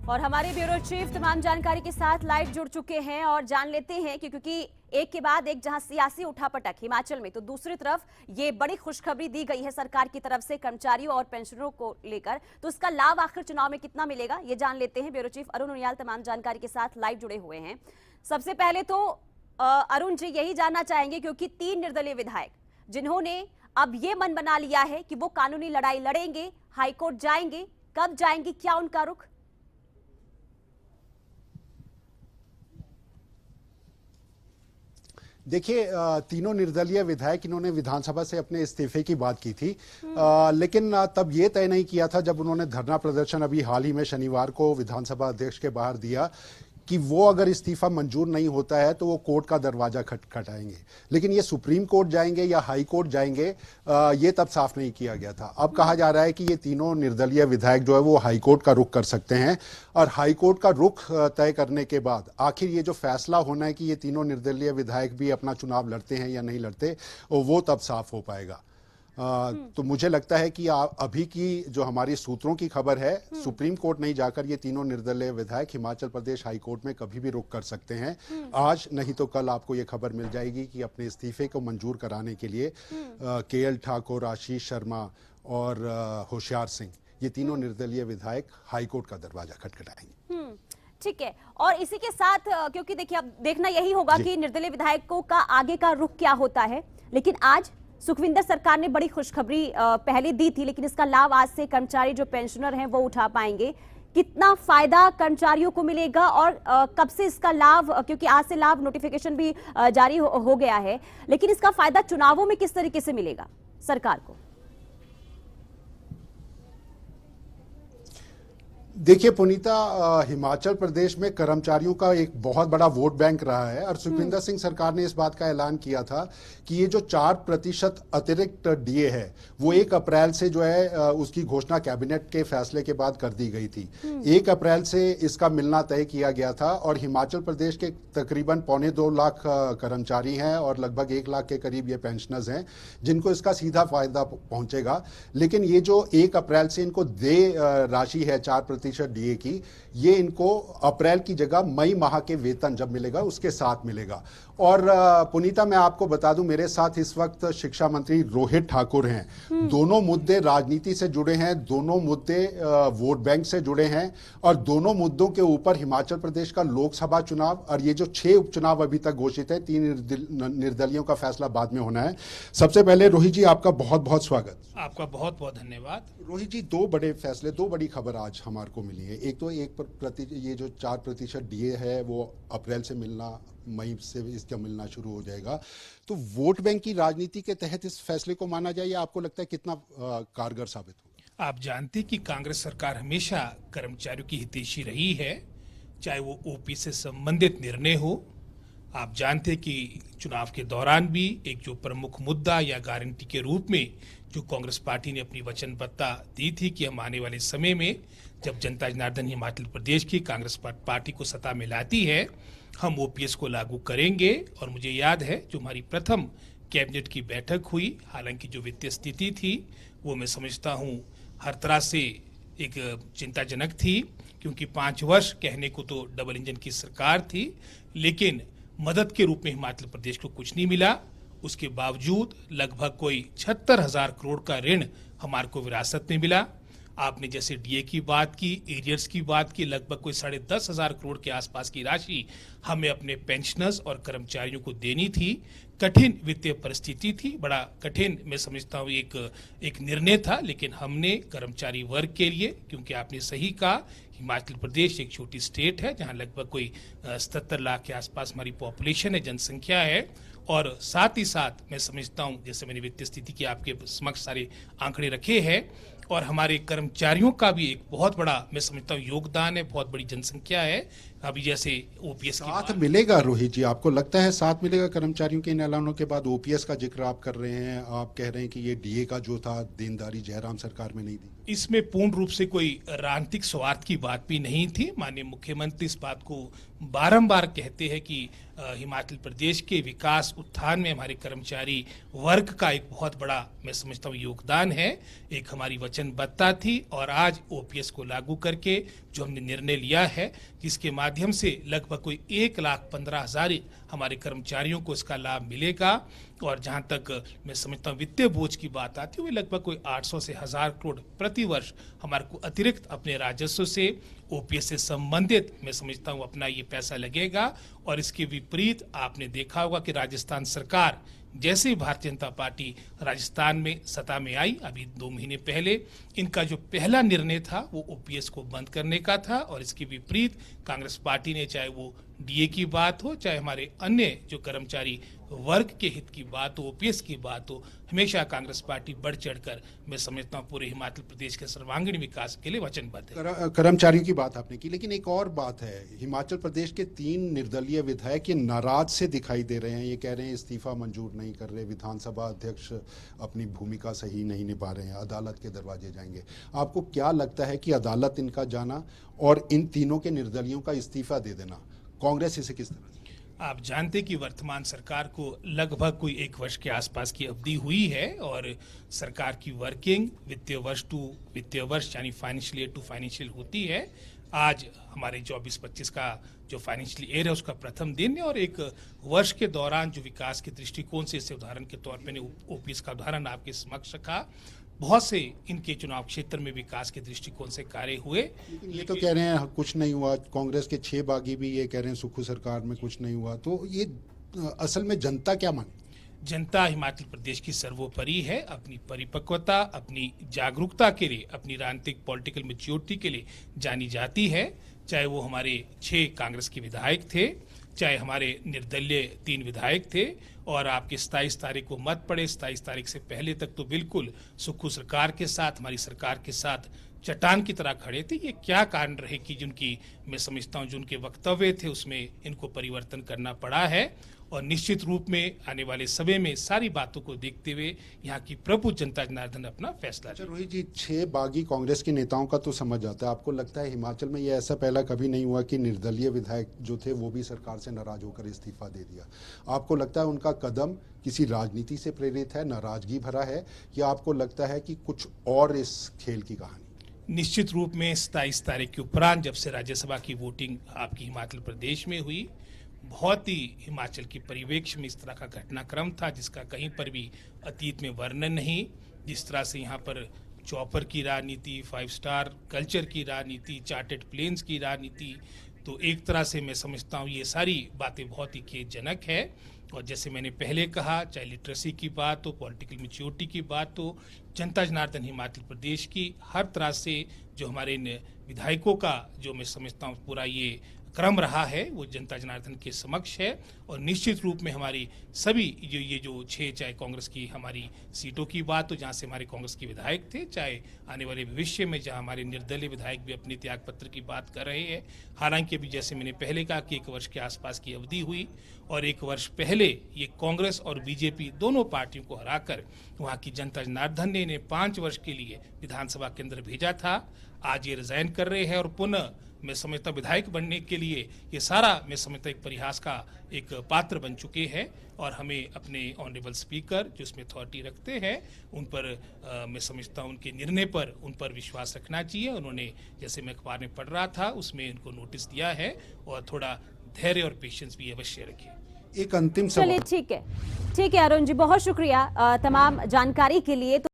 और हमारे bureau chief तमाम जानकारी के साथ लाइव जुड़ चुके हैं और जान लेते हैं कि क्योंकि एक के बाद एक जहां सियासी उठापटक हिमाचल में, तो दूसरी तरफ ये बड़ी खुशखबरी दी गई है सरकार की तरफ से कर्मचारियों और पेंशनरों को लेकर, तो इसका लाभ आखिर चुनाव में कितना मिलेगा ये जान लेते हैं। ब्यूरो चीफ अरुण उनियाल तमाम जानकारी के साथ लाइव जुड़े हुए हैं। सबसे पहले तो अरुण जी यही जानना चाहेंगे, क्योंकि 3 निर्दलीय विधायक जिन्होंने अब ये मन बना लिया है कि वो कानूनी लड़ाई लड़ेंगे, हाईकोर्ट जाएंगे, कब जाएंगे, क्या उनका रुख? देखिए, तीनों निर्दलीय विधायक इन्होंने विधानसभा से अपने इस्तीफे की बात की थी, लेकिन तब ये तय नहीं किया था जब उन्होंने धरना प्रदर्शन अभी हाल ही में शनिवार को विधानसभा अध्यक्ष के बाहर दिया कि वो अगर इस्तीफा मंजूर नहीं होता है तो वो कोर्ट का दरवाजा खटखटाएंगे। लेकिन ये सुप्रीम कोर्ट जाएंगे या हाई कोर्ट जाएंगे, ये तब साफ नहीं किया गया था। अब कहा जा रहा है कि ये तीनों निर्दलीय विधायक जो है वो हाई कोर्ट का रुख कर सकते हैं, और हाई कोर्ट का रुख तय करने के बाद आखिर ये जो फैसला होना है कि ये तीनों निर्दलीय विधायक भी अपना चुनाव लड़ते हैं या नहीं लड़ते, वो तब साफ हो पाएगा। तो मुझे लगता है कि अभी की जो हमारी सूत्रों की खबर है, सुप्रीम कोर्ट नहीं जाकर ये तीनों निर्दलीय विधायक हिमाचल प्रदेश हाई कोर्ट में कभी भी रुख कर सकते हैं। आज नहीं तो कल आपको ये खबर मिल जाएगी कि अपने इस्तीफे को मंजूर कराने के लिए केएल ठाकुर, आशीष शर्मा और होशियार सिंह, ये तीनों निर्दलीय विधायक हाई कोर्ट का दरवाजा खटखटाएंगे। ठीक है, और इसी के साथ क्योंकि देखिए अब देखना यही होगा कि निर्दलीय विधायकों का आगे का रुख क्या होता है। लेकिन आज सुखविंदर सरकार ने बड़ी खुशखबरी पहले दी थी, लेकिन इसका लाभ आज से कर्मचारी जो पेंशनर हैं वो उठा पाएंगे। कितना फायदा कर्मचारियों को मिलेगा और कब से इसका लाभ, क्योंकि आज से लाभ नोटिफिकेशन भी जारी हो गया है, लेकिन इसका फायदा चुनावों में किस तरीके से मिलेगा सरकार को? देखिए पुनीता, हिमाचल प्रदेश में कर्मचारियों का एक बहुत बड़ा वोट बैंक रहा है, और सुखविंदर सिंह सरकार ने इस बात का ऐलान किया था कि ये जो 4% अतिरिक्त डीए है वो 1 अप्रैल से जो है उसकी घोषणा कैबिनेट के फैसले के बाद कर दी गई थी। 1 अप्रैल से इसका मिलना तय किया गया था, और हिमाचल प्रदेश के तकरीबन 1.25 लाख कर्मचारी हैं और लगभग 1 लाख के करीब ये पेंशनर्स हैं जिनको इसका सीधा फायदा पहुंचेगा। लेकिन ये जो 1 अप्रैल से इनको राशि है 4% डीए की, ये इनको अप्रैल की जगह मई माह के वेतन जब मिलेगा उसके साथ मिलेगा। और पुनीता, मैं आपको बता दूं, मेरे साथ इस वक्त शिक्षा मंत्री रोहित ठाकुर हैं। दोनों मुद्दे राजनीति से जुड़े हैं, दोनों मुद्दे वोट बैंक से जुड़े हैं, और दोनों मुद्दों के ऊपर हिमाचल प्रदेश का लोकसभा चुनाव और ये जो 6 उपचुनाव अभी तक घोषित है, 3 निर्दलियों का फैसला बाद में होना है। सबसे पहले रोहित जी, आपका बहुत बहुत स्वागत। आपका बहुत बहुत धन्यवाद। रोहित जी, 2 बड़े फैसले, 2 बड़ी खबर आज हमारे को मिली है। एक तो ये जो 4% डीए है वो अप्रैल से मिलना, मई से इसका मिलना शुरू हो जाएगा। तो वोट बैंक की राजनीति के तहत इस फैसले को माना जाए, या आपको लगता है कितना कारगर साबित होगा? आप जानते हैं कि कांग्रेस सरकार हमेशा कर्मचारियों की हितैषी रही है, चाहे वो ओपी से संबंधित निर्णय हो। आप जानते हैं कि चुनाव के दौरान भी एक जो प्रमुख मुद्दा या गारंटी के रूप में जो कांग्रेस पार्टी ने अपनी वचनबद्धता दी थी कि हम आने वाले समय में जब जनता जनार्दन हिमाचल प्रदेश की कांग्रेस पार्टी को सत्ता में लाती है, हम ओपीएस को लागू करेंगे। और मुझे याद है जो हमारी प्रथम कैबिनेट की बैठक हुई, हालांकि जो वित्तीय स्थिति थी वो मैं समझता हूँ हर तरह से एक चिंताजनक थी, क्योंकि 5 वर्ष कहने को तो डबल इंजन की सरकार थी, लेकिन मदद के रूप में हिमाचल प्रदेश को कुछ नहीं मिला। उसके बावजूद लगभग कोई 76,000 करोड़ का ऋण हमारे को विरासत में मिला। आपने जैसे डीए की बात की, एरियर्स की बात की, लगभग कोई 10,500 करोड़ के आसपास की राशि हमें अपने पेंशनर्स और कर्मचारियों को देनी थी। कठिन वित्तीय परिस्थिति थी, बड़ा कठिन मैं समझता हूँ एक निर्णय था, लेकिन हमने कर्मचारी वर्ग के लिए, क्योंकि आपने सही कहा हिमाचल प्रदेश एक छोटी स्टेट है जहाँ लगभग कोई 77 लाख के आसपास हमारी पॉपुलेशन है, जनसंख्या है, और साथ ही साथ मैं समझता हूँ जैसे मैंने वित्तीय स्थिति के आपके समक्ष सारे आंकड़े रखे हैं, और हमारे कर्मचारियों का भी एक बहुत बड़ा मैं समझता हूँ योगदान है, बहुत बड़ी जनसंख्या है। अभी जैसे ओपीएस साथ मिलेगा रोहित जी, आपको लगता है साथ मिलेगा कर्मचारियों के इन ऐलानों के बाद? ओपीएस का जिक्र आप कर रहे हैं, आप कह रहे हैं कि ये डीए का जो था देनदारी जयराम सरकार में नहीं दी। इसमें पूर्ण रूप से कोई राजनीतिक स्वार्थ की बात भी नहीं थी। माननीय मुख्यमंत्री इस बात को बारंबार कहते हैं कि हिमाचल प्रदेश के विकास उत्थान में हमारे कर्मचारी वर्ग का एक बहुत बड़ा, मैं समझता हूँ, योगदान है। एक हमारी वचनबद्धता थी और आज ओपीएस को लागू करके जो हमने निर्णय लिया है, जिसके माध्यम से लगभग कोई 1,15,000 हमारे कर्मचारियों को इसका लाभ मिलेगा। और जहां तक मैं समझता हूँ वित्तीय बोझ की बात आती है, वो लगभग कोई 800 से 1000 करोड़ प्रति वर्ष हमारे को अतिरिक्त अपने राजस्व से ओपीएस से संबंधित, मैं समझता हूँ, अपना ये पैसा लगेगा। और इसके विपरीत आपने देखा होगा कि राजस्थान सरकार जैसे ही भारतीय जनता पार्टी राजस्थान में सत्ता में आई, अभी 2 महीने पहले, इनका जो पहला निर्णय था वो ओपीएस को बंद करने का था। और इसके विपरीत कांग्रेस पार्टी ने, चाहे वो डीए की बात हो, चाहे हमारे अन्य जो कर्मचारी वर्ग के हित की बात हो, ओपीएस की बात हो, हमेशा कांग्रेस पार्टी बढ़ चढ़कर, मैं समझता हूँ, पूरे हिमाचल प्रदेश के सर्वांगीण विकास के लिए वचनबद्ध है। कर्मचारियों की बात आपने की, लेकिन एक और बात है, हिमाचल प्रदेश के 3 निर्दलीय विधायक ये नाराज से दिखाई दे रहे हैं। ये कह रहे हैं इस्तीफा मंजूर नहीं कर रहे, विधानसभा अध्यक्ष अपनी भूमिका सही नहीं निभा रहे हैं, अदालत के दरवाजे जाएंगे। आपको क्या लगता है कि अदालत इनका जाना और इन तीनों के निर्दलियों का इस्तीफा दे देना, कांग्रेस इसे किस तरह? आप जानते कि वर्तमान सरकार को लगभग कोई 1 वर्ष के आसपास की अवधि हुई है और सरकार की वर्किंग वित्तीय वर्ष टू वित्तीय वर्ष यानी फाइनेंशियल ईयर टू फाइनेंशियल होती है। आज हमारे 24-25 का जो फाइनेंशियल ईयर है उसका प्रथम दिन है और एक वर्ष के दौरान जो विकास के दृष्टिकोण से, इसे उदाहरण के तौर पर ओपीएस का उदाहरण आपके समक्ष रखा, बहुत से इनके चुनाव क्षेत्र में विकास के दृष्टिकोण से कार्य हुए। ये तो कह रहे हैं कुछ नहीं हुआ, कांग्रेस के 6 बागी भी ये कह रहे हैं सुक्खू सरकार में कुछ नहीं हुआ। तो ये असल में जनता क्या माने? जनता हिमाचल प्रदेश की सर्वोपरि है, अपनी परिपक्वता, अपनी जागरूकता के लिए, अपनी राजनीतिक पॉलिटिकल मैच्योरिटी के लिए जानी जाती है। चाहे वो हमारे 6 कांग्रेस के विधायक थे, चाहे हमारे निर्दलीय 3 विधायक थे, और आपके 27 तारीख को मत पड़े, 27 तारीख से पहले तक तो बिल्कुल सुक्खू सरकार के साथ, हमारी सरकार के साथ चट्टान की तरह खड़े थे। ये क्या कारण रहे कि जिनकी, मैं समझता हूँ, जो उनके वक्तव्य थे उसमें इनको परिवर्तन करना पड़ा है। और निश्चित रूप में आने वाले समय में सारी बातों को देखते हुए यहाँ की प्रभु जनता जनार्दन अपना फैसला। अच्छा रोहित जी, 6 बागी कांग्रेस के नेताओं का तो समझ आता है, आपको लगता है हिमाचल में ये ऐसा पहला कभी नहीं हुआ कि निर्दलीय विधायक जो थे वो भी सरकार से नाराज होकर इस्तीफा दे दिया? आपको लगता है उनका कदम किसी राजनीति से प्रेरित है, नाराजगी भरा है, या आपको लगता है कि कुछ और इस खेल की कहानी? निश्चित रूप में 27 तारीख के उपरांत जब से राज्यसभा की वोटिंग आपकी हिमाचल प्रदेश में हुई, बहुत ही हिमाचल की परिवेश में इस तरह का घटनाक्रम था जिसका कहीं पर भी अतीत में वर्णन नहीं। जिस तरह से यहाँ पर चॉपर की राजनीति, 5 स्टार कल्चर की राजनीति, चार्टेड प्लेन्स की राजनीति, तो एक तरह से मैं समझता हूँ ये सारी बातें बहुत ही खेदजनक है। और जैसे मैंने पहले कहा, चाहे लिटरेसी की बात हो, पॉलिटिकल मैच्योरिटी की बात हो, जनता जनार्दन हिमाचल प्रदेश की हर तरह से जो हमारे विधायकों का जो मैं समझता हूँ पूरा ये क्रम रहा है वो जनता जनार्दन के समक्ष है। और निश्चित रूप में हमारी सभी ये जो 6, चाहे कांग्रेस की हमारी सीटों की बात हो जहाँ से हमारे कांग्रेस के विधायक थे, चाहे आने वाले भविष्य में जहाँ हमारे निर्दलीय विधायक भी अपने त्याग पत्र की बात कर रहे हैं। हालांकि अभी जैसे मैंने पहले कहा कि 1 वर्ष के आसपास की अवधि हुई और 1 वर्ष पहले ये कांग्रेस और बीजेपी दोनों पार्टियों को हराकर वहाँ की जनता जनार्दन ने इन्हें 5 वर्ष के लिए विधानसभा के अंदर भेजा था। आज ये रिजाइन कर रहे हैं और पुनः मैं समझता विधायक बनने के लिए ये सारा मैं समझता एक परिहास का एक पात्र बन चुके हैं। और हमें अपने ऑनरेबल स्पीकर जो इसमें अथॉरिटी रखते हैं उन पर मैं समझता हूँ उनके निर्णय पर उन पर विश्वास रखना चाहिए। उन्होंने जैसे मैं अखबार में पढ़ रहा था उसमें उनको नोटिस दिया है और थोड़ा धैर्य और पेशेंस भी अवश्य रखिए। एक अंतिम चलिए, ठीक है अरुण जी, बहुत शुक्रिया तमाम जानकारी के लिए।